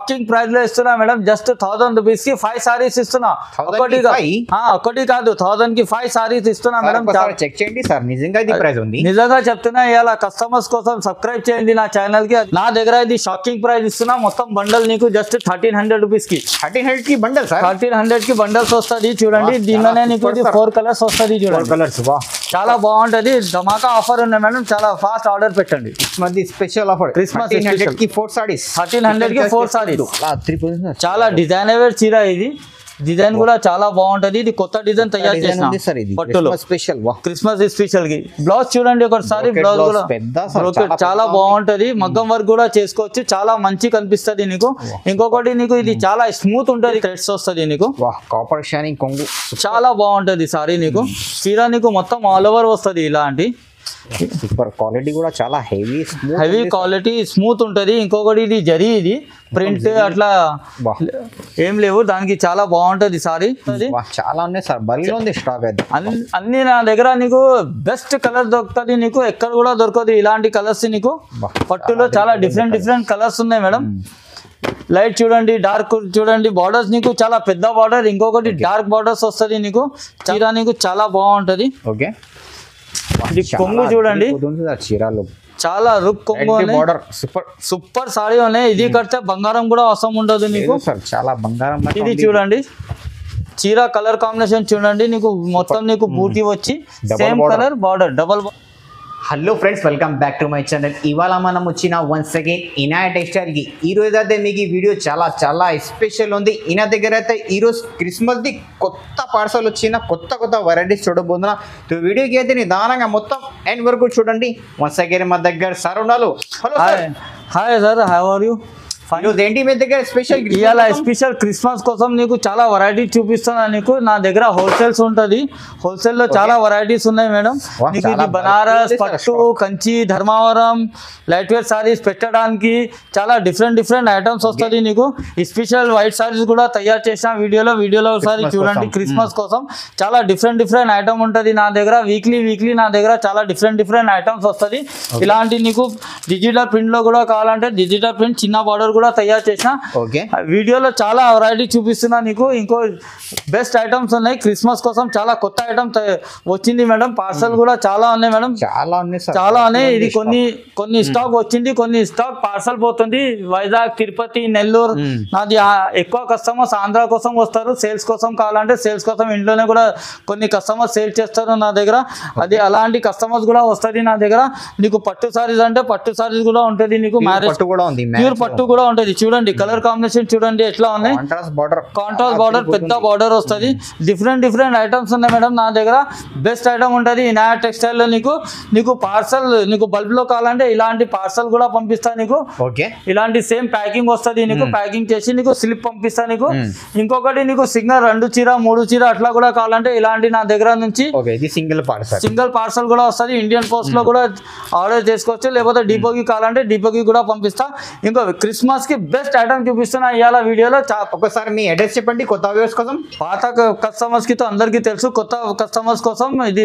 Shocking price లో ఇస్తున్నా madam. Just 1000 rupees కి 5 సారీస్ ఇస్తున్నా. ఒకటి కాదు 1000 కి 5 సారీస్ ఇస్తున్నా మేడం. చెక్ చేయండి సార్, నిజంగా ఇది ప్రైస్ ఉంది. నిజంగా చెప్తున్నా. ఇలా కస్టమర్స్ కోసం సబ్స్క్రైబ్ చేయండి నా ఛానల్ కి. నా దగ్గర ఇది షాకింగ్ ప్రైస్ ఇస్తున్నా. మొత్తం బండల్ నీకు జస్ట్ 1300 రూపీస్ కి. 1300 కి బండల్ సార్, 1300 కి బండల్స్ వస్తుంది చూడండి. దీనిలోనే నీకు 4 కలర్స్ వస్తుంది చూడండి. కలర్స్ చాలా బాగుంటది. ధమాకా ఆఫర్ ఉన్నాయి మేడం. చాలా ఫాస్ట్ ఆర్డర్ పెట్టండి. స్పెషల్ ఆఫర్ క్రిస్మస్ 1300 కి 4 సారీస్. 1300 కి 4 సారీస్. చాలా డిజైనర్ చీర ఇది. డిజైన్ కూడా చాలా బాగుంటది. ఇది కొత్త డిజైన్ తయారు చేసిన పట్టులో స్పెషల్ క్రిస్మస్ స్పెషల్ కి. బ్లౌజ్ చూడండి ఒకసారి. బ్లౌజ్ కూడా చాలా బాగుంటది. మగ్గం వర్క్ కూడా చేసుకోవచ్చు. చాలా మంచి కనిపిస్తుంది నీకు. ఇంకొకటి నీకు ఇది చాలా స్మూత్ ఉంటది. థ్రెడ్స్ వస్తుంది నీకు. కాపర్ షైనింగ్ కొంగు చాలా బాగుంటది సారీ నీకు. చీర నీకు మొత్తం ఆల్ ఓవర్ వస్తుంది ఇలాంటి. సూపర్ క్వాలిటీ కూడా చాలా హెవీ క్వాలిటీ స్మూత్ ఉంటది. ఇంకొకటి ఇది జరీ, ఇది ప్రింట్ అట్లా ఏం లేవు దానికి. చాలా బాగుంటది సారీ. చాలా ఉన్నాయి సార్, బరిలో ఉంది స్టాక్. అయితే అన్ని నా దగ్గర నీకు బెస్ట్ కలర్ దొరుకుతుంది నీకు. ఎక్కడ కూడా దొరకదు ఇలాంటి కలర్స్ నీకు. పట్టులో చాలా డిఫరెంట్ కలర్స్ ఉన్నాయి మేడం. లైట్ చూడండి, డార్క్ చూడండి. బార్డర్స్ నీకు చాలా పెద్ద బార్డర్. ఇంకొకటి డార్క్ బార్డర్స్ వస్తుంది నీకు. చీర నీకు చాలా బాగుంటది. ఓకే, ఇది కొంగు చూడండి. చీరలు చాలా రుక్ కొంగు. సూపర్ సారీ ఉన్నాయి. ఇది కడితే బంగారం కూడా అవసరం ఉండదు నీకు. చాలా బంగారం. ఇది చూడండి చీర కలర్ కాంబినేషన్ చూడండి. నీకు మొత్తం నీకు బూటీ వచ్చి same colour border double. Hello friends, welcome back to my channel. ఇవాళ మనం వచ్చిన వన్స్ అగైన్ ఇనాయ టెక్స్టైల్కి. ఈరోజు అయితే మీకు ఈ వీడియో చాలా స్పెషల్ ఉంది. ఈయన దగ్గర అయితే ఈరోజు క్రిస్మస్ది కొత్త పార్సల్ వచ్చిన కొత్త వెరైటీస్ చూడబోతున్నా. వీడియోకి అయితే నిదానంగా మొత్తం ఎండ్ వరకు చూడండి. వన్స్ అగైన్ మా దగ్గర సార్ ఉన్నారు. Hello sir. Hi sir, how are you? ఏంటి మీ దగ్గర స్పెషల్? ఇవాళ స్పెషల్ క్రిస్మస్ కోసం నీకు చాలా వెరైటీ చూపిస్తున్నా నీకు. నా దగ్గర హోల్సేల్స్ ఉంటుంది. హోల్సేల్ లో చాలా వెరైటీస్ ఉన్నాయి మేడం. నీకు ఇది బనారస్, పట్టు, కంచి, ధర్మావరం లైట్ వెయిట్ సారీస్ పెట్టడానికి చాలా డిఫరెంట్ ఐటమ్స్ వస్తుంది నీకు. ఈ స్పెషల్ వైట్ సారీస్ కూడా తయారు చేసిన వీడియోలో ఒకసారి చూడండి. క్రిస్మస్ కోసం చాలా డిఫరెంట్ ఐటమ్ ఉంటుంది నా దగ్గర. వీక్లీ నా దగ్గర చాలా డిఫరెంట్ ఐటమ్స్ వస్తుంది. ఇలాంటి నీకు డిజిటల్ ప్రింట్ లో కూడా కావాలంటే డిజిటల్ ప్రింట్ చిన్న బార్డర్ కూడా తయారు చేసిన వీడియోలో చాలా వెరైటీ చూపిస్తున్నా నీకు. ఇంకో బెస్ట్ ఐటమ్స్ ఉన్నాయి క్రిస్మస్ కోసం. చాలా కొత్త ఐటమ్ వచ్చింది మేడం. పార్సల్ కూడా చాలా ఉన్నాయి మేడం. చాలా ఉన్నాయి. ఇది కొన్ని స్టాక్ వచ్చింది, కొన్ని స్టాక్ పార్సల్ పోతుంది. వైజాగ్, తిరుపతి, నెల్లూరు. నాది ఎక్కువ కస్టమర్స్ ఆంధ్ర కోసం వస్తారు. సేల్స్ కోసం కావాలంటే సేల్స్ కోసం ఇంట్లోనే కూడా కొన్ని కస్టమర్స్ సేల్ చేస్తారు నా దగ్గర. అది అలాంటి కస్టమర్స్ కూడా వస్తుంది నా దగ్గర. నీకు పట్టు సారీస్ అంటే పట్టు సారీస్ కూడా ఉంటుంది నీకు. మ్యారేజ్ ప్యూర్ పట్టు కూడా ఉంటుంది. చూడండి కలర్ కాంబినేషన్ చూడండి ఎట్లా ఉన్నాయి. కాంట్రాస్ట్ బార్డర్, పెద్ద బార్డర్ వస్తుంది. డిఫరెంట్ ఐటమ్స్ ఉన్నాయి మేడం నా దగ్గర. బెస్ట్ ఐటమ్ ఉంటుంది ఇనాయ టెక్స్టైల్ లో. నీకు పార్సల్ నీకు బల్బ్ లో కావాలంటే ఇలాంటి పార్సల్ కూడా పంపిస్తా నీకు. ఇలాంటి సేమ్ ప్యాకింగ్ వస్తుంది నీకు. ప్యాకింగ్ చేసి నీకు స్లిప్ పంపిస్తా నీకు. ఇంకొకటి నీకు సింగల్ 2 చీర 3 చీర అట్లా కూడా కావాలంటే ఇలాంటి నా దగ్గర నుంచి సింగిల్ పార్సల్ కూడా వస్తుంది. ఇండియన్ పోస్ట్ లో కూడా ఆర్డర్ చేసుకోవచ్చు. లేకపోతే డిపోకి కావాలంటే డిపోకి కూడా పంపిస్తా. ఇంకో క్రిస్మస్ కి బెస్ట్ ఐటమ్ చూపిస్తున్నా ఇవాళ వీడియోలో. ఒకసారి మీ అడ్రస్ చెప్పండి కొత్త వ్యూవర్స్ కోసం. పాత కస్టమర్స్ కి అందరికీ తెలుసు. కొత్త కస్టమర్స్ కోసం ఇది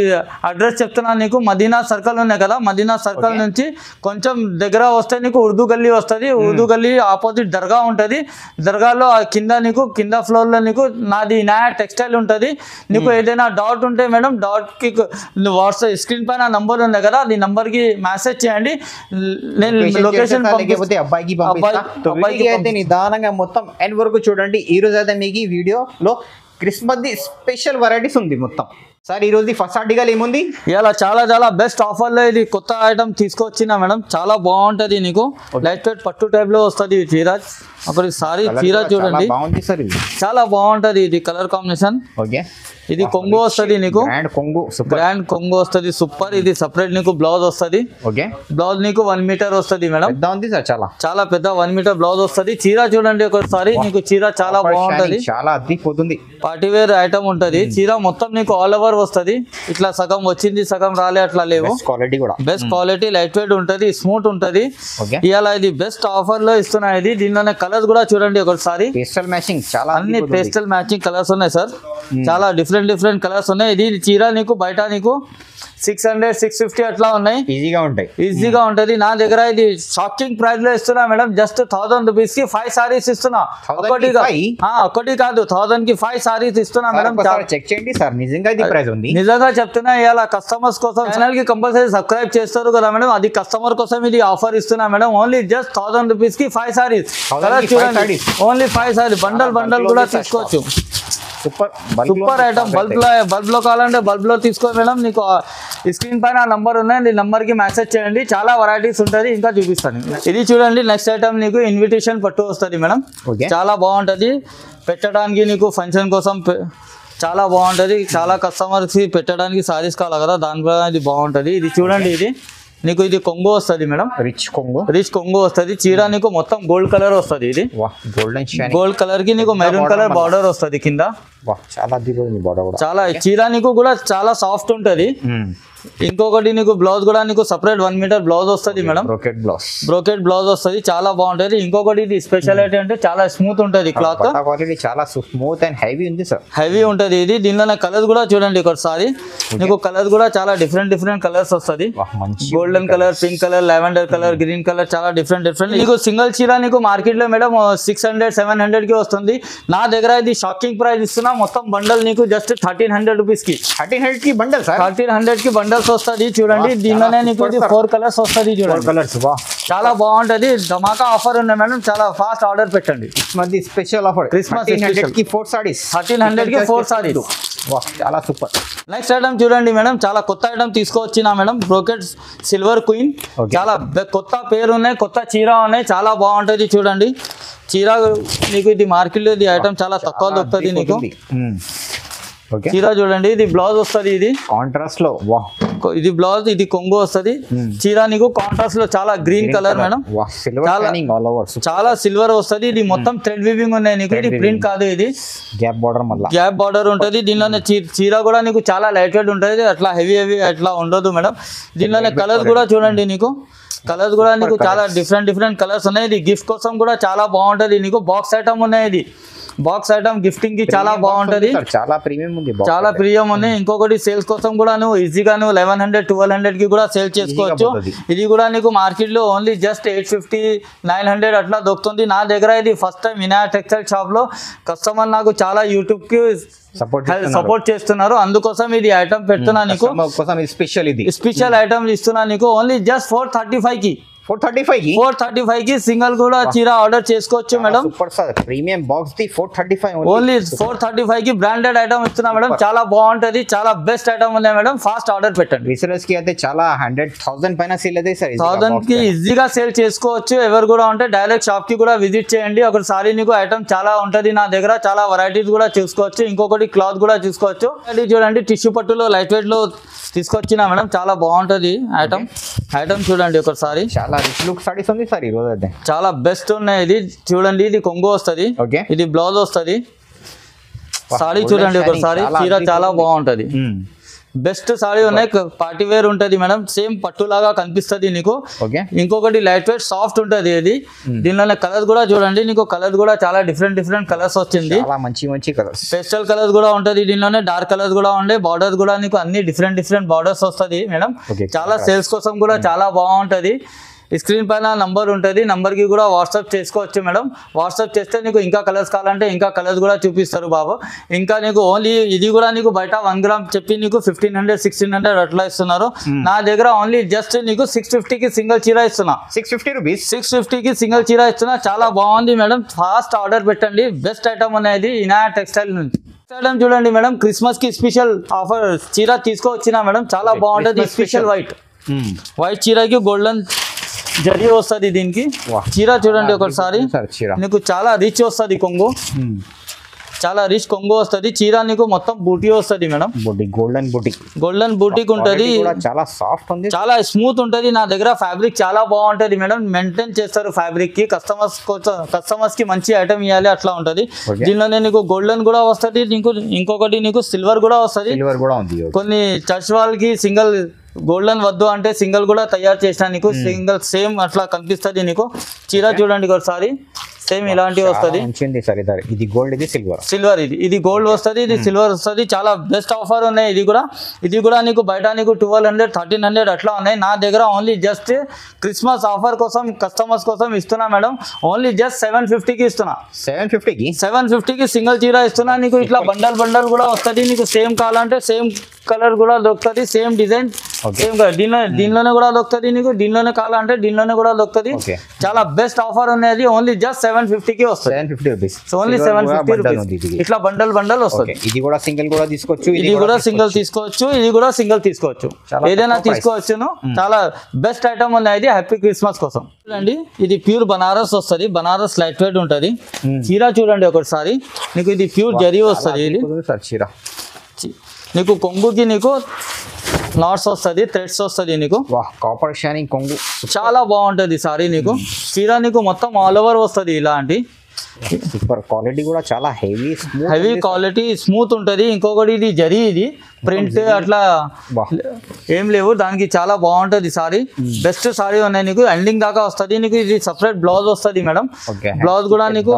అడ్రస్ చెప్తున్నాను నీకు. మదీనా సర్కిల్ ఉన్నాయి కదా, మదీనా సర్కిల్ నుంచి కొంచెం దగ్గర వస్తే నీకు ఉర్దూ గల్లీ వస్తుంది. ఉర్దూ గల్లీ ఆపోజిట్ దర్గా ఉంటుంది. దర్గాలో కింద ఫ్లోర్ లో నీకు నాది ఇనాయ టెక్స్టైల్ ఉంటుంది. నీకు ఏదైనా డౌట్ ఉంటే మేడం డౌట్ కి వాట్సాప్ స్క్రీన్ పైన నంబర్ ఉంది కదా, అది నంబర్ కి మెసేజ్ చేయండి. నేను లొకేషన్ అయితే నిదానంగా మొత్తం ఎండ్ వరకు చూడండి. ఈ రోజు అయితే మీకు ఈ వీడియోలో క్రిస్మస్ ది స్పెషల్ వెరైటీస్ ఉంది మొత్తం. సార్ ఈ రోజు ఫస్ట్ ఆర్టికల్ ఏముంది? ఇలా చాలా బెస్ట్ ఆఫర్ లో ఇది కొత్త ఐటమ్ తీసుకొచ్చిన మేడం. చాలా బాగుంటది నీకు. లైట్ వెయిట్ పట్టు టైప్ లో వస్తుంది చీర. అప్పుడు సారీ చీర చూడండి చాలా బాగుంటది. ఇది కలర్ కాంబినేషన్. ఇది కొంగు వస్తుంది నీకు. గ్రాండ్ కొంగు వస్తుంది. సూపర్. ఇది సపరేట్ నీకు బ్లౌజ్ వస్తుంది. బ్లౌజ్ నీకు 1 మీటర్ వస్తుంది మేడం. చాలా పెద్ద 1 మీటర్ బ్లౌజ్ వస్తుంది. చీర చూడండి ఒకసారి నీకు. చీర చాలా బాగుంటది. పార్టీ వేర్ ఐటమ్ ఉంటది. చీర మొత్తం నీకు ఆల్ ఓవర్ వస్తుంది. ఇట్లా సగం వచ్చింది సగం రాలే అట్లా లేవు. బెస్ట్ క్వాలిటీ లైట్ వెయిట్ ఉంటది, స్మూత్ ఉంటది. ఇవాళ ఇది బెస్ట్ ఆఫర్ లో ఇస్తున్నా. ఇది దీనిలోనే కలర్స్ కూడా చూడండి ఒకసారి. పేస్టల్ మ్యాచింగ్ అన్ని పేస్టల్ మ్యాచింగ్ కలర్స్ ఉన్నాయి సార్. చాలా డిఫరెంట్ డిఫరెంట్ కలర్స్ ఉన్నాయి. ఇది చీర నీకు బయట నీకు 600 650 అట్లా ఉన్నాయి, ఈజీగా ఉంటాయి. ఈజీగా ఉంటది. నా దగ్గర ఇది షాకింగ్ ప్రైస్ లో ఇస్తున్నా మేడం. జస్ట్ 1000 రూపీస్ కి 5 సారీస్ ఇస్తున్నా. ఒకటి కాదు 1000 కి 5 సారీస్ ఇస్తున్నా మేడం. చెక్ చేయండి సార్, నిజంగా ఇది ప్రైస్ ఉంది. నిజంగా చెప్తున్నా, ఇవాళ కస్టమర్స్ కోసం ఛానల్ కి కంపల్సరీ సబ్స్క్రైబ్ చేస్తారు కదా మేడం, అది కస్టమర్ కోసం ఇది ఆఫర్ ఇస్తున్నా మేడం. ఓన్లీ జస్ట్ 1000 రూపీస్ కి 5 సారీస్. ఓన్లీ 5 సారీస్, బండల్ కూడా తీసుకోవచ్చు. Super item. బల్బ్ లో కావాలంటే బల్బ్ లో తీసుకో మేడం. నీకు స్క్రీన్ పైన నంబర్ ఉన్నాయి, నంబర్ కి మెసేజ్ చేయండి. చాలా వెరైటీస్ ఉంటుంది, ఇంకా చూపిస్తాను. ఇది చూడండి, నెక్స్ట్ ఐటమ్ నీకు ఇన్విటేషన్ పట్టు వస్తుంది మేడం. చాలా బాగుంటది పెట్టడానికి, నీకు ఫంక్షన్ కోసం చాలా బాగుంటది. చాలా కస్టమర్స్ పెట్టడానికి సారీస్ కావాలి కదా, దానిపైన ఇది బాగుంటది. ఇది చూడండి, ఇది నీకు ఇది కొంగు వస్తుంది మేడం. రిచ్ కొంగు వస్తుంది. చీర నీకు మొత్తం గోల్డ్ కలర్ వస్తుంది. ఇది గోల్డ్ కలర్ కి నీకు మెరూన్ కలర్ బార్డర్ వస్తుంది కింద. చాలా చీర నీకు కూడా చాలా సాఫ్ట్ ఉంటది. ఇంకొకటి నీకు బ్లౌజ్ కూడా నీకు సపరేట్ 1 మీటర్ బ్లౌజ్ వస్తుంది మేడం. బ్రోకెట్ బ్లౌజ్ వస్తుంది, చాలా బాగుంటది. ఇంకొకటి ఇది స్పెషాలిటీ అంటే చాలా స్మూత్ ఉంటది క్లాత్, చాలా స్మూత్ అండ్ హెవీ ఉంది సార్. హెవీ ఉంటది. ఇది దీనిలో కలర్స్ కూడా చూడండి ఒకసారి, నీకు కలర్స్ కూడా చాలా డిఫరెంట్ కలర్స్ వస్తుంది. Golden colour, pink colour, lavender colour, green colour, చాలా డిఫరెంట్. నీకు సింగిల్ చీర నీకు మార్కెట్ లో మేడం 600 700 కి వస్తుంది. నా దగ్గర ఇది షాకింగ్ ప్రైస్ ఇస్తున్నా. మొత్తం బండల్ నీకు జస్ట్ 1300 రూపీస్ కి. 1300 కి బండల్ సార్. 1300 కి బండల్స్ వస్తుంది. చూడండి, దీనిలోనే నీకు 4 కలర్స్ వస్తుంది. చూడండి, చాలా బాగుంటది. ధమాకా ఆఫర్ ఉన్నాయి మేడం, చాలా ఫాస్ట్ ఆర్డర్ పెట్టండి. స్పెషల్ ఆఫర్ క్రిస్మస్ 1300 కి 4 సారీస్. 1300 కి 4 సారీస్. చాలా సూపర్. నెక్స్ట్ ఐటమ్ చూడండి మేడం, చాలా కొత్త ఐటమ్ తీసుకొచ్చినా మేడం. బ్రోకెట్ సిల్వర్ క్వీన్, చాలా కొత్త పేరు ఉన్నాయి, కొత్త చీర ఉన్నాయి, చాలా బాగుంటది. చూడండి, చీర నీకు ఇది మార్కెట్ లో ఇది ఐటమ్ చాలా తక్కువ దొరుకుతుంది నీకు. చీర చూడండి, ఇది బ్లౌజ్ వస్తుంది. ఇది కాంట్రాస్ట్ లో ఇది బ్లౌజ్, ఇది కొంగు వస్తుంది. చీర నీకు కాంట్రాస్ట్ లో చాలా గ్రీన్ కలర్ మేడం, చాలా సిల్వర్ వస్తుంది. ఇది మొత్తం థ్రెడ్ వీవింగ్ ఉన్నాయి నీకు. ఇది ప్రింట్ కాదు, ఇది గ్యాప్ బార్డర్ ఉంటుంది. దీనిలోనే చీర కూడా నీకు చాలా లైట్ వెయిట్ ఉంటుంది, అట్లా హెవీ అట్లా ఉండదు మేడం. దీనిలోనే కలర్స్ కూడా చూడండి, నీకు కలర్స్ కూడా నీకు చాలా డిఫరెంట్ కలర్స్ ఉన్నాయి. ఇది గిఫ్ట్ కోసం కూడా చాలా బాగుంటది. నీకు బాక్స్ ఐటమ్ ఉన్నాయి. ఇది బాక్స్ ఐటమ్ గిఫ్టింగ్ కి చాలా బాగుంటది, చాలా ప్రీమియం ఉంది. ఇంకొకటి సేల్స్ కోసం కూడా నువ్వు ఈజీగా 1100 1200 కి కూడా సేల్ చేసుకోవచ్చు. ఇది కూడా నీకు మార్కెట్ లో ఓన్లీ జస్ట్ 850 900 అట్లా దొరుకుతుంది. నా దగ్గర ఇది first time Vinayak textile shop లో కస్టమర్ నాకు చాలా యూట్యూబ్ కి సపోర్ట్ చేస్తున్నారు, అందుకోసం ఇది ఐటమ్ పెడుతున్నా నీకు. స్పెషల్ ఐటమ్ ఇస్తున్నా నీకు ఓన్లీ జస్ట్ 435 కి. 435 కి సింగిల్ కూడా చీర ఆర్డర్ చేసుకోవచ్చు madam. Premium box the 435 only 435 కి బ్రాండెడ్ ఐటమ్ ఇస్తున్నా మేడం. చాలా బాగుంటది, చాలా బెస్ట్ ఐటమ్ ఉన్నాయి మేడం. ఫాస్ట్ ఆర్డర్ పెట్టండి. రీసెలర్స్ కి అయితే చాలా 100,000 పైన సేల్ అయితే సార్. 1000 కి ఈజీగా సేల్ చేసుకోవచ్చు. ఎవరు కూడా ఉంటే డైరెక్ట్ షాప్ కి కూడా విజిట్ చేయండి. ఒకసారి నీకు ఐటమ్ చాలా ఉంటది నా దగ్గర, చాలా వెరైటీస్ కూడా చూసుకోవచ్చు. ఇంకొకటి క్లాత్ కూడా చూసుకోవచ్చు. అది చూడండి, టిష్యూ పట్టులో లైట్ వెయిట్ లో తీసుకొచ్చినా మేడం, చాలా బాగుంటది ఐటమ్ చూడండి ఒకసారి. చాలా రిచ్ లుక్ సారీస్ ఉంది సార్ ఈ రోజు అయితే, చాలా బెస్ట్ ఉన్నాయి. ఇది చూడండి, ఇది కొంగు వస్తుంది, ఇది బ్లౌజ్ వస్తుంది. సారీ చూడండి ఒకసారి, చీర చాలా బాగుంటది. బెస్ట్ సారీ ఉన్నాయి, పార్టీ వేర్ ఉంటది మేడం. సేమ్ పట్టు లాగా కనిపిస్తుంది నీకు. ఇంకొకటి లైట్ వెయిట్ సాఫ్ట్ ఉంటది. ఇది దీనిలో కలర్స్ కూడా చూడండి, నీకు కలర్స్ కూడా చాలా డిఫరెంట్ కలర్స్ వచ్చింది. మంచి కలర్స్, పేస్టల్ కలర్స్ కూడా ఉంటది. దీనిలోనే డార్క్ కలర్స్ కూడా ఉండే. బార్డర్స్ కూడా నీకు అన్ని డిఫరెంట్ బార్డర్స్ వస్తుంది మేడం. చాలా సేల్స్ కోసం కూడా చాలా బాగుంటది. స్క్రీన్ పైన నంబర్ ఉంటుంది, నంబర్కి కూడా వాట్సాప్ చేసుకోవచ్చు మేడం. వాట్సాప్ చేస్తే నీకు ఇంకా కలర్స్ కావాలంటే ఇంకా కలర్స్ కూడా చూపిస్తారు బాబు. ఇంకా నీకు ఓన్లీ ఇది కూడా నీకు బయట 1 గ్రామ్ చెప్పి నీకు 1500 1600 అట్లా ఇస్తున్నారు. నా దగ్గర ఓన్లీ జస్ట్ నీకు 650 కి సింగిల్ చీర ఇస్తున్నా. 650 రూపీస్, 650 కి సింగిల్ చీర ఇస్తున్నా. చాలా బాగుంది మేడం, ఫాస్ట్ ఆర్డర్ పెట్టండి. బెస్ట్ ఐటమ్ అనేది వినాయక్ టెక్స్టైల్ నుంచి. ఐటమ్ చూడండి మేడం, క్రిస్మస్ కి స్పెషల్ ఆఫర్ చీర తీసుకొచ్చినా మేడం. చాలా బాగుంటుంది. స్పెషల్ వైట్ చీరకి గోల్డెన్ జరీ వస్తుంది. దీనికి చీర చూడండి ఒకసారి, నీకు చాలా రిచ్ వస్తుంది. కొంగు చాలా రిచ్ కొంగు వస్తుంది. చీర నీకు మొత్తం బూటీ వస్తుంది మేడం. గోల్డెన్ బూటీకి ఉంటుంది. చాలా సాఫ్ట్ ఉంది, చాలా స్మూత్ ఉంటుంది. నా దగ్గర ఫ్యాబ్రిక్ చాలా బాగుంటది మేడం. మెయింటైన్ చేస్తారు ఫ్యాబ్రిక్ కి. కస్టమర్స్ కి మంచి ఐటమ్ ఇవ్వాలి, అట్లా ఉంటది. దీనిలోనే నీకు గోల్డెన్ కూడా వస్తుంది. నీకు ఇంకొకటి నీకు సిల్వర్ కూడా వస్తుంది. కొన్ని చర్చ్ వాళ్ళకి సింగిల్ గోల్డెన్ వద్దు అంటే సింగిల్ కూడా తయారు చేసిన నీకు. సింగిల్ సేమ్ అట్లా కనిపిస్తుంది నీకు. చీర చూడండి ఒకసారి, సేమ్ ఇలాంటివి వస్తుంది. మంచిది సార్. ఇది గోల్డ్, ఇది సిల్వర్. ఇది గోల్డ్ వస్తుంది, ఇది సిల్వర్ వస్తుంది. చాలా బెస్ట్ ఆఫర్ ఉన్నాయి. ఇది కూడా నీకు బయట నీకు 1200 1300 అట్లా ఉన్నాయి. నా దగ్గర ఓన్లీ జస్ట్ క్రిస్మస్ ఆఫర్ కోసం కస్టమర్స్ కోసం ఇస్తున్నా మేడం. ఓన్లీ జస్ట్ 750కి ఇస్తున్నా. 750కి సింగిల్ చీర ఇస్తున్నా. నీకు ఇట్లా బండల్ కూడా వస్తుంది. నీకు సేమ్ కావాలంటే సేమ్ కలర్ కూడా దొరుకుతుంది, సేమ్ డిజైన్ సేమ్ కలర్. దీనిలోనే కూడా దొరుకుతుంది. నీకు దీనిలోనే కావాలంటే దీనిలోనే కూడా దొరుకుతుంది. చాలా బెస్ట్ ఆఫర్ ఉన్నది. ఓన్లీ జస్ట్ 750కి వస్తుంది. 750 రూపీస్. Only 750 rupees. ఇట్లా బండల్ వస్తుంది. ఇది కూడా సింగిల్ కూడా తీసుకోవచ్చు, ఇది కూడా సింగిల్ తీసుకోవచ్చు, ఇది కూడా సింగిల్ తీసుకోవచ్చు. ఏదైనా తీసుకోవచ్చును. చాలా బెస్ట్ ఐటమ్ ఉన్నది హ్యాపీ క్రిస్మస్ కోసం. చూడండి, ఇది ప్యూర్ బనారస్ వస్తుంది. బనారస్ లైట్ వెయిట్ ఉంటుంది. చీర చూడండి ఒకసారి. నీకు ఇది ప్యూర్ జరీ వస్తుంది. ఇది చీర నీకు కొంగుకి నీకు నాట్స్ వస్తుంది, థ్రెడ్స్ వస్తుంది. నీకు కాపర్ షైనింగ్ కొంగు చాలా బాగుంటుంది సారీ. నీకు చీర నీకు మొత్తం ఆల్ ఓవర్ వస్తుంది. ఇలాంటి సూపర్ క్వాలిటీ కూడా చాలా హెవీ క్వాలిటీ, స్మూత్ ఉంటుంది. ఇంకొకటి ఇది జరీ, ఇది ప్రింట్ అట్లా ఏం లేవు దానికి. చాలా బాగుంటుంది సారీ. బెస్ట్ సారీ ఉన్నాయి. నీకు ఎండింగ్ దాకా వస్తుంది. నీకు ఇది సపరేట్ బ్లౌజ్ వస్తుంది మేడం. బ్లౌజ్ కూడా నీకు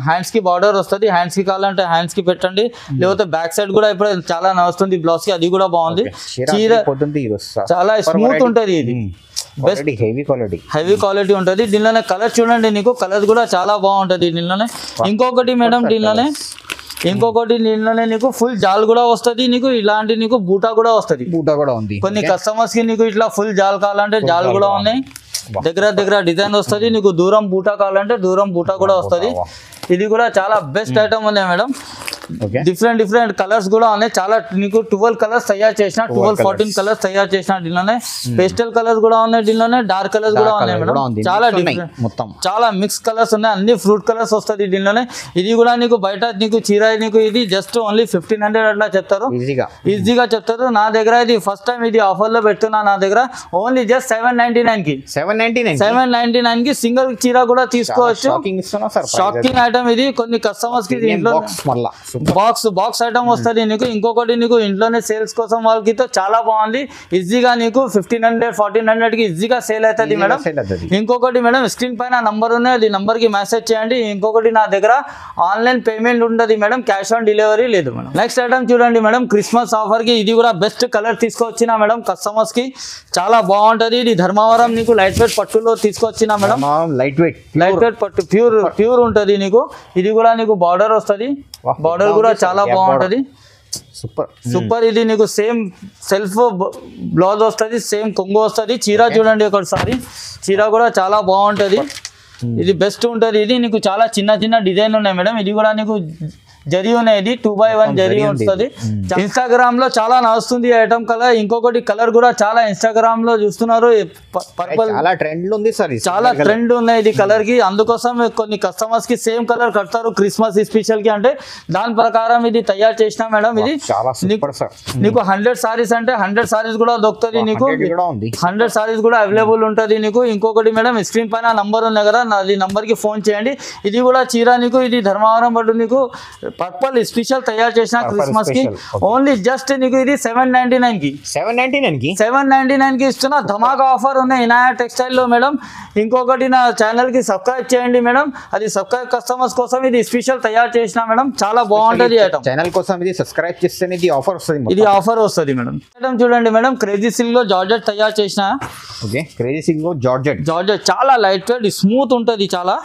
హ్యాండ్స్ కి బార్డర్ వస్తుంది. హ్యాండ్స్ కి కావాలంటే హ్యాండ్స్ కి పెట్టండి, లేకపోతే బ్యాక్ సైడ్ కూడా ఇప్పుడు చాలా నడుస్తుంది బ్లౌజ్ కి. అది కూడా బాగుంది. చీర చాలా స్మూత్ ఉంటుంది. ఇది బెస్ట్ హెవీ క్వాలిటీ ఉంటుంది. దీనిలోనే కలర్ చూడండి. నీకు కలర్ కూడా చాలా బాగుంటుంది దీనిలోనే. ఇంకొకటి మేడం, దీనిలోనే నీకు ఫుల్ జాల్ కూడా వస్తుంది. నీకు ఇలాంటి నీకు బూటా కూడా వస్తుంది. ఉంది. కొన్ని కస్టమర్స్ కి నీకు ఇట్లా ఫుల్ జాల్ కావాలంటే జాల్ కూడా ఉన్నాయి. దగ్గర డిజైన్ వస్తుంది. నీకు దూరం బూటా కావాలంటే దూరం బూటా కూడా వస్తుంది. ఇది కూడా చాలా బెస్ట్ ఐటమ్ ఉన్నాయి మేడం. డిఫరెంట్ కలర్స్ కూడా ఉన్నాయి. చాలా నీకు 12 కలర్స్ తయారు చేసిన, 14 కలర్స్ తయారు చేసిన. దీనిలోనే పేస్టల్ కలర్స్ కూడా ఉన్నాయి. దీనిలోనే డార్క్ కలర్స్ కూడా ఉన్నాయి మేడం. చాలా డిఫరెంట్, మొత్తం చాలా మిక్స్ కలర్స్ ఉన్నాయి. అన్ని ఫ్రూట్ కలర్స్ వస్తుంది దీనిలోనే. ఇది కూడా నీకు బయట నీకు చీర నీకు ఇది జస్ట్ ఓన్లీ 1500 అట్లా చెప్తారు, ఈజీగా చెప్తారు. నా దగ్గర ఇది ఫస్ట్ టైం ఇది ఆఫర్ లో పెడుతున్నా. నా దగ్గర ఓన్లీ జస్ట్ 799 కి సింగిల్ చీర కూడా తీసుకోవచ్చు. షాకింగ్ ఐటమ్ ఇది. కొన్ని కస్టమర్స్ కి బాక్స్ ఐటమ్ వస్తుంది నీకు. ఇంకొకటి నీకు ఇంట్లోనే సేల్స్ కోసం వాళ్ళకి చాలా బాగుంది. ఈజీగా నీకు 1500 1400 కి ఈజీగా సేల్ అవుతుంది మేడం. ఇంకొకటి మేడం, స్క్రీన్ పైన నంబర్ ఉన్నాయి, అది నంబర్ కి మెసేజ్ చేయండి. ఇంకొకటి నా దగ్గర ఆన్లైన్ పేమెంట్ ఉంటుంది మేడం, క్యాష్ ఆన్ డెలివరీ లేదు మేడం. నెక్స్ట్ ఐటమ్ చూడండి మేడం, క్రిస్మస్ ఆఫర్ కి ఇది కూడా బెస్ట్ కలర్ తీసుకొచ్చిన మేడం కస్టమర్స్ కి. చాలా బాగుంటది. ఇది ధర్మవరం నీకు లైట్ వెయిట్ పట్టులో తీసుకొచ్చిన మేడం. లైట్ వెయిట్ పట్టు ప్యూర్ ఉంటది నీకు. ఇది కూడా నీకు బార్డర్ వస్తుంది. బార్డర్ కూడా చాలా బాగుంటది. సూపర్. ఇది నీకు సేమ్ సెల్ఫ్ బ్లౌజ్ వస్తుంది, సేమ్ కొంగు వస్తుంది. చీర చూడండి ఒకసారి. చీర కూడా చాలా బాగుంటది. ఇది బెస్ట్ ఉంటది. ఇది నీకు చాలా చిన్న డిజైన్ ఉన్నాయి మేడం. ఇది కూడా నీకు జరీ ఉన్నాయి. ఇది 2x1 జరీ వస్తుంది. ఇన్స్టాగ్రామ్ లో చాలా నడుస్తుంది ఐటమ్ కలర్. ఇంకొకటి కలర్ కూడా చాలా ఇన్స్టాగ్రామ్ లో చూస్తున్నారు. పర్పుల్ చాలా ట్రెండ్ ఉన్నాయి ఇది కలర్ కి. అందుకోసం కొన్ని కస్టమర్స్ కి సేమ్ కలర్ కడతారు క్రిస్మస్ స్పెషల్ కి. అంటే దాని ప్రకారం ఇది తయారు చేసిన మేడం. ఇది నీకు 100 సారీస్ అంటే 100 సారీస్ కూడా దొరుకుతుంది నీకు. 100 సారీస్ కూడా అవైలబుల్ ఉంటుంది నీకు. ఇంకొకటి మేడం, స్క్రీన్ పైన నంబర్ ఉన్నాయి కదా, అది నంబర్ కి ఫోన్ చేయండి. ఇది కూడా చీర నీకు ఇది ధర్మవరం పట్టు నీకు పర్పల్ స్పెషల్ తయారు చేసిన క్రిస్మస్ కి. ఓన్లీ జస్ట్ నీకు ఇది 799 కి ఇస్తున్నా. ధమాకా ఆఫర్ ఉన్నాయి ఇనాయా టెక్స్టైల్ లో మేడం. ఇంకొకటి నా ఛానల్ కి సబ్స్క్రైబ్ చేయండి మేడం. అది సబ్స్క్రైబ్ కస్టమర్స్ కోసం ఇది స్పెషల్ తయారు చేసిన మేడం. చాలా బాగుంటది ఐటమ్. ఛానల్ కోసం ఇది సబ్స్క్రైబ్ చేస్తే ఇది ఆఫర్ వస్తుంది. ఇది ఆఫర్ వస్తుంది మేడం. ఐటమ్ చూడండి మేడం, క్రేజీ సిల్క్ లో జార్జెట్ తయారు చేసిన. క్రేజీ సిల్క్ లో జార్జెట్ చాలా లైట్ వెయిట్ స్మూత్ ఉంటది. చాలా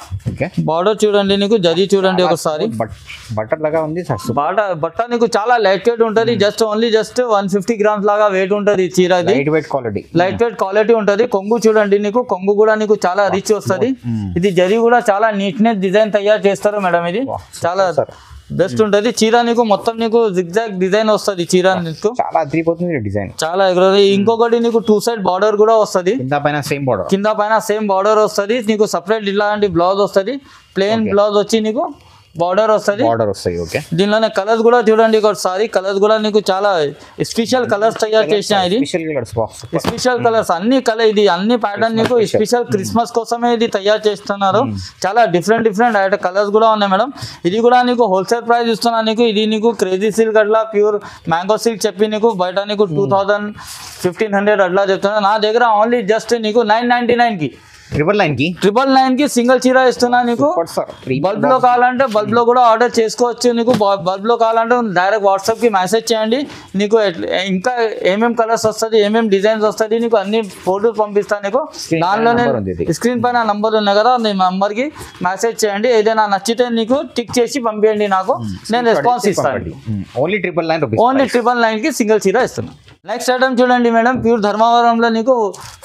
బార్డర్ చూడండి నీకు, జరీ చూడండి ఒకసారి. బట్ట నీకు చాలా లైట్ వెయిట్ ఉంటది. జస్ట్ 150 గ్రామ్స్ లాగా వెయిట్ ఉంటది చీర. లైట్ వెయిట్ క్వాలిటీ ఉంటది. కొంగు చూడండి నీకు, కొంగు కూడా నీకు చాలా రిచ్ వస్తుంది. ఇది జరీ కూడా చాలా నీట్నెస్ డిజైన్ తయారు చేస్తారు మేడం. ఇది చాలా బెస్ట్ ఉంటది. చీర నీకు మొత్తం నీకు జిగ్జాగ్ డిజైన్ వస్తుంది. చీర నీకు చాలా ఎగురది. ఇంకొకటి నీకు 2 సైడ్ బార్డర్ కూడా వస్తుంది. కింద పైన సేమ్ బార్డర్ వస్తుంది నీకు. సపరేట్ ఇలాంటి బ్లౌజ్ వస్తుంది. ప్లెయిన్ బ్లౌజ్ వచ్చి నీకు బార్డర్ వస్తుంది. దీనిలోనే కలర్స్ కూడా చూడండి ఒకసారి. కలర్స్ కూడా నీకు చాలా స్పెషల్ కలర్స్ తయారు చేసిన. ఇది స్పెషల్ కలర్స్ అన్ని కలర్. ఇది అన్ని ప్యాటర్న్ నీకు స్పెషల్ క్రిస్మస్ కోసమే ఇది తయారు చేస్తున్నారు. చాలా డిఫరెంట్ కలర్స్ కూడా ఉన్నాయి మేడం. ఇది కూడా నీకు హోల్సేల్ ప్రైస్ ఇస్తున్నా నీకు. ఇది నీకు క్రేజీ సిల్క్ అట్లా ప్యూర్ మ్యాంగో సిల్క్ చెప్పి నీకు బయట నీకు 2000 1500 అట్లా చెప్తున్నా. నా దగ్గర ఓన్లీ జస్ట్ నీకు 999 కి 999 కి 999 కి సింగిల్ చీర ఇస్తున్నా నీకు. Super sir. బల్బ్ లో కావాలంటే బల్బ్ లో కూడా ఆర్డర్ చేసుకోవచ్చు. నీకు బల్బ్ లో కావాలంటే డైరెక్ట్ వాట్సాప్ కి మెసేజ్ చేయండి. నీకు ఇంకా ఏమేం కలర్స్ వస్తుంది, ఏమేం డిజైన్స్ వస్తుంది, నీకు అన్ని ఫోటోలు పంపిస్తాను నీకు. దానిలోనే స్క్రీన్ పైన నంబర్ ఉన్నాయి కదా, నీ నంబర్ కి మెసేజ్ చేయండి. ఏదైనా నచ్చితే నీకు టిక్ చేసి పంపించండి నాకు, నేను రెస్పాన్స్ ఇస్తాను. Only 999 rupees. ఓన్లీ 999 కి సింగిల్ చీర ఇస్తున్నాను. నెక్స్ట్ ఐటమ్ చూడండి మేడం, ప్యూర్ ధర్మవరంలో నీకు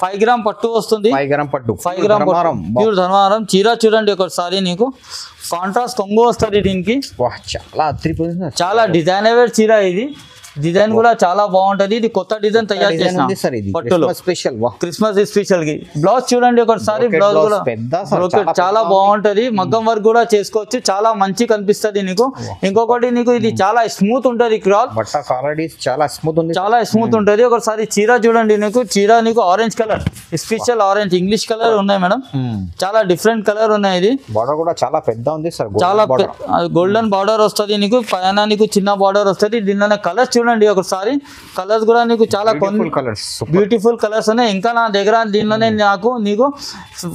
5 గ్రామ్ పట్టు వస్తుంది. 5 గ్రామ్ పట్టు, 5 గ్రామ్ ప్యూర్ ధర్మవరం చీర చూడండి ఒకసారి. నీకు కాంట్రాస్ట్ కొంగు వస్తుంది దీనికి. చాలా అద్భుతంగా, చాలా డిజైనర్ చీర ఇది. డిజైన్ కూడా చాలా బాగుంటది. ఇది కొత్త డిజైన్ తయారు చేసిన పట్టులో స్పెషల్, క్రిస్మస్ స్పెషల్ కి. బ్లౌజ్ చూడండి ఒకసారి, బ్లౌజ్ కూడా చాలా బాగుంటది. మగ్గం వర్క్ కూడా చేసుకోవచ్చు, చాలా మంచి కనిపిస్తుంది నీకు. ఇంకొకటి నీకు ఇది చాలా స్మూత్ ఉంటది క్లాత్, చాలా స్మూత్ ఉంది, చాలా స్మూత్ ఉంటది. ఒకసారి చీర చూడండి నీకు. చీర నీకు orange colour, special orange English colour ఉన్నాయి మేడం. చాలా డిఫరెంట్ కలర్ ఉన్నాయి. ఇది బార్డర్ కూడా చాలా పెద్ద ఉంది సార్, చాలా గోల్డెన్ బార్డర్ వస్తుంది నీకు. పైన నీకు చిన్న బార్డర్ వస్తుంది. దీనిలోనే కలర్స్ చూడండి ఒకసారి. కలర్స్ కూడా నీకు చాలా కొన్ని బ్యూటిఫుల్ కలర్స్ ఉన్నాయి. ఇంకా నా దగ్గర దీనిలోనే నీకు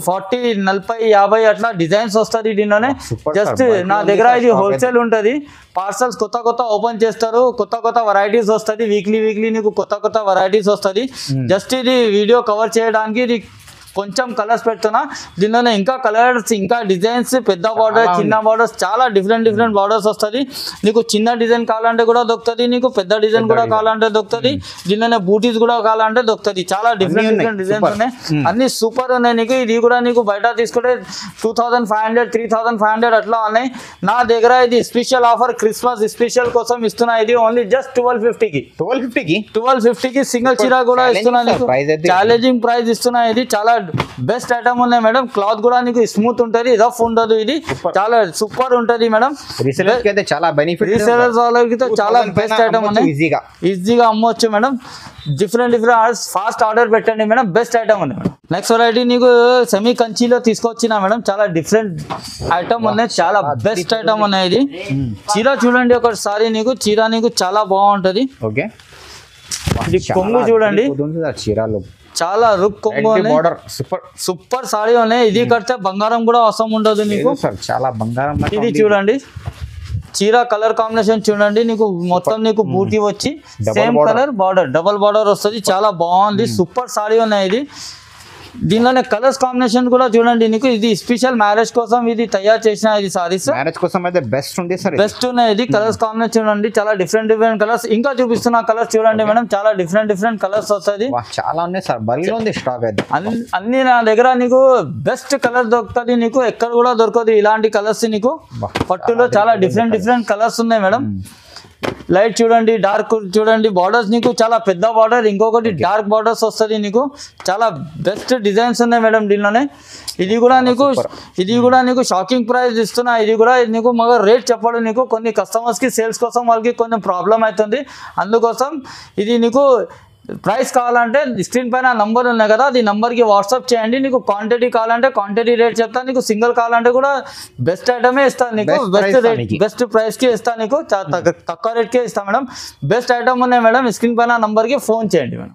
40, 40, 50 అట్లా డిజైన్స్ వస్తుంది దీనిలోనే. జస్ట్ నా దగ్గర ఇది హోల్సేల్ ఉంటుంది. పార్సల్స్ కొత్త ఓపెన్ చేస్తారు, కొత్త వెరైటీస్ వస్తుంది. వీక్లీ నీకు కొత్త వెరైటీస్ వస్తుంది. జస్ట్ ఇది వీడియో కవర్ చేయడానికి ఇది కొంచెం కలర్స్ పెడుతున్నా. దీనిలోనే ఇంకా కలర్స్, ఇంకా డిజైన్స్, పెద్ద బార్డర్, చిన్న బార్డర్స్, చాలా డిఫరెంట్ బార్డర్స్ వస్తుంది. నీకు చిన్న డిజైన్ కావాలంటే కూడా దొరుకుతుంది, నీకు పెద్ద డిజైన్ కూడా కావాలంటే దొరుకుతుంది. దీనిలోనే బూటీస్ కూడా కావాలంటే దొరుకుతుంది. చాలా డిఫరెంట్ డిజైన్స్ ఉన్నాయి, అన్ని సూపర్ ఉన్నాయి నీకు. ఇది కూడా నీకు బయట తీసుకుంటే 2500, 3500 అట్లా ఉన్నాయి. నా దగ్గర ఇది స్పెషల్ ఆఫర్, క్రిస్మస్ స్పెషల్ కోసం ఇస్తున్నా. ఇది ఓన్లీ జస్ట్ 1250 కి సింగిల్ చీర కూడా ఇస్తున్నా నీకు. ఛాలెంజింగ్ ప్రైస్ ఇస్తున్నా. ఇది చాలా బెస్ట్ ఐటమ్ ఉన్నాయి మేడం. క్లాత్ కూడా నీకు స్మూత్ ఉంటది, రఫ్ ఉండదు. ఇది చాలా సూపర్ ఉంటది మేడం. రీసెలర్స్ కి అయితే చాలా బెనిఫిట్, రీసెలర్స్ వాళ్ళకి చాలా బెస్ట్ ఐటమ్ ఉన్నాయి. ఈజీగా అమ్మవచ్చు మేడం. డిఫరెంట్ ఫాస్ట్ ఆర్డర్ పెట్టండి మేడం. బెస్ట్ ఐటమ్ ఉంది మేడం. నెక్స్ట్ వెరైటీ నీకు సెమీ కంచిలో తీసుకొచ్చిన మేడం. చాలా డిఫరెంట్ ఐటమ్ ఉన్నాయి, చాలా బెస్ట్ ఐటమ్ ఉన్నాయి. ఇది చీర చూడండి ఒకసారి. నీకు చీర నీకు చాలా బాగుంటది. ఓకే, ఇది కొంగు చూడండి, చీరలో చాలా రుక్ కొంగు, సూపర్ సారీ ఉన్నాయి. ఇది కడితే బంగారం కూడా అవసరం ఉండదు నీకు. చాలా బంగారం. ఇది చూడండి చీర కలర్ కాంబినేషన్ చూడండి. నీకు మొత్తం నీకు బూటీ వచ్చి same colour border, double border వస్తుంది. చాలా బాగుంది, సూపర్ సారీ ఉన్నాయి. ఇది దీనిలోనే కలర్స్ కాంబినేషన్ కూడా చూడండి నీకు. ఇది స్పెషల్ మ్యారేజ్ కోసం ఇది తయారు చేసిన ఇది సారీస్. మ్యారేజ్ కోసం అయితే బెస్ట్ ఉంది సార్, బెస్ట్ ఉన్నాయి. ఇది కలర్స్ కాంబినేషన్ చూడండి, చాలా డిఫరెంట్ కలర్స్. ఇంకా చూపిస్తున్న కలర్స్ చూడండి మేడం, చాలా డిఫరెంట్ కలర్స్ వస్తుంది. చాలా ఉన్నాయి సార్, బల్లిలో ఉంది స్టాక్ అయితే. అన్ని నా దగ్గర నీకు బెస్ట్ కలర్ దొరుకుతుంది. నీకు ఎక్కడ కూడా దొరకదు ఇలాంటి కలర్స్. నీకు పట్టులో చాలా డిఫరెంట్ కలర్స్ ఉన్నాయి మేడం. లైట్ చూడండి, డార్క్ చూడండి. బార్డర్స్ నీకు చాలా పెద్ద బార్డర్, ఇంకొకటి డార్క్ బార్డర్స్ వస్తుంది నీకు. చాలా బెస్ట్ డిజైన్స్ ఉన్నాయి మేడం దీనిలోనే. ఇది కూడా నీకు షాకింగ్ ప్రైస్ ఇస్తున్నా. ఇది కూడా నీకు మగ రేట్ చెప్పడం నీకు కొన్ని కస్టమర్స్కి సేల్స్ కోసం వాళ్ళకి కొంచెం ప్రాబ్లం అవుతుంది. అందుకోసం ఇది నీకు ప్రైస్ కావాలంటే స్క్రీన్ పైన నంబర్ ఉన్నాయి కదా, అది నంబర్కి వాట్సాప్ చేయండి. నీకు క్వాంటిటీ కావాలంటే క్వాంటిటీ రేట్ చెప్తాను. నీకు సింగిల్ కావాలంటే కూడా బెస్ట్ ఐటమే ఇస్తాను నీకు. బెస్ట్ ప్రైస్కి ఇస్తాను నీకు. తక్కువ రేట్కే ఇస్తాను మేడం. బెస్ట్ ఐటమ్ ఉన్నాయి మేడం. స్క్రీన్ పైన నంబర్కి ఫోన్ చేయండి మేడం.